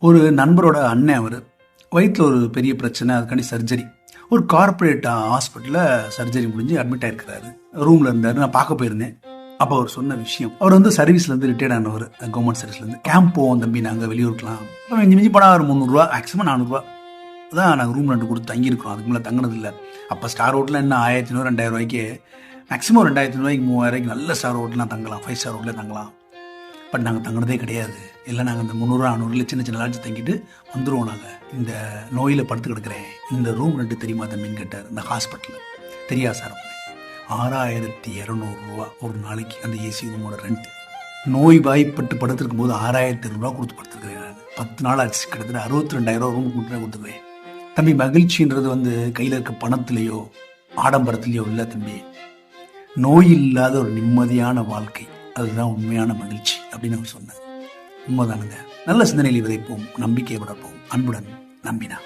ஒரு நண்பரோட அண்ணன் அவர் வயிற்றில் ஒரு பெரிய பிரச்சனை, அதுக்காண்டி சர்ஜரி. ஒரு கார்ப்பரேட் ஹாஸ்பிட்டலில் சர்ஜரி முடிஞ்சு அட்மிட் ஆயிருக்கிறாரு. ரூமில் இருந்தார். நான் பார்க்க போயிருந்தேன். அப்போ அவர் சொன்ன விஷயம், அவர் வந்து சர்வீஸ்லேருந்து ரிட்டையர்ட் ஆனவர், கவர்மெண்ட் சர்வீஸ்லேருந்து. கேம்ப் போவோம் தம்பி, நாங்கள் வெளியூருக்கலாம். மிஞ்சி மிஞ்சி போனால் ஒரு 300 மேக்ஸிமம் 400 தான் நாங்கள் ரூம் ரெண்டு கொடுத்து தங்கியிருக்கிறோம். அதுக்கு மேலே தங்கினது இல்லை. அப்போ ஸ்டார் ஹோட்டலில் என்ன 1500 2000 மேக்ஸிமம் 2500 3000 நல்ல ஸ்டார் ஹோட்டலாம் தங்கலாம், 5 ஸ்டார் ஹோட்டலில் தங்கலாம். பட் நாங்கள் தங்கினதே கிடையாது. இல்லை, நாங்கள் இந்த 300 400 சின்ன சின்ன லாட்ஜ் தங்கிட்டு வந்துடுவோம். நாங்கள் இந்த நோயில் படுத்து கிடக்கிறேன், இந்த ரூம் ரெண்டு தெரியுமா தம்பின்னு கேட்டார். இந்த ஹாஸ்பிட்டலில் தெரியா சார். 6200 ஒரு நாளைக்கு அந்த ஏசி ரூமோட ரெண்ட். நோய் வாய்ப்பட்டு படுத்துருக்கும் போது 6200 கொடுத்து படுத்துருக்கிறேன். நான் 10 நாள் ஆச்சு. கிட்டத்தட்ட 62,000 ரூம் கொடுத்துருவேன். தம்பி, மகிழ்ச்சின்றது வந்து கையில் இருக்க பணத்திலேயோ ஆடம்பரத்திலேயோ இல்லை தம்பி. நோய் இல்லாத ஒரு நிம்மதியான வாழ்க்கை, அதுதான் உண்மையான மகிழ்ச்சி அப்படின்னு அவர் சொன்னார். உண்மைதானுங்க. நல்ல சிந்தனையில் விதைப்போம், நம்பிக்கை வளர்ப்போம். அன்புடன் நம்பினா.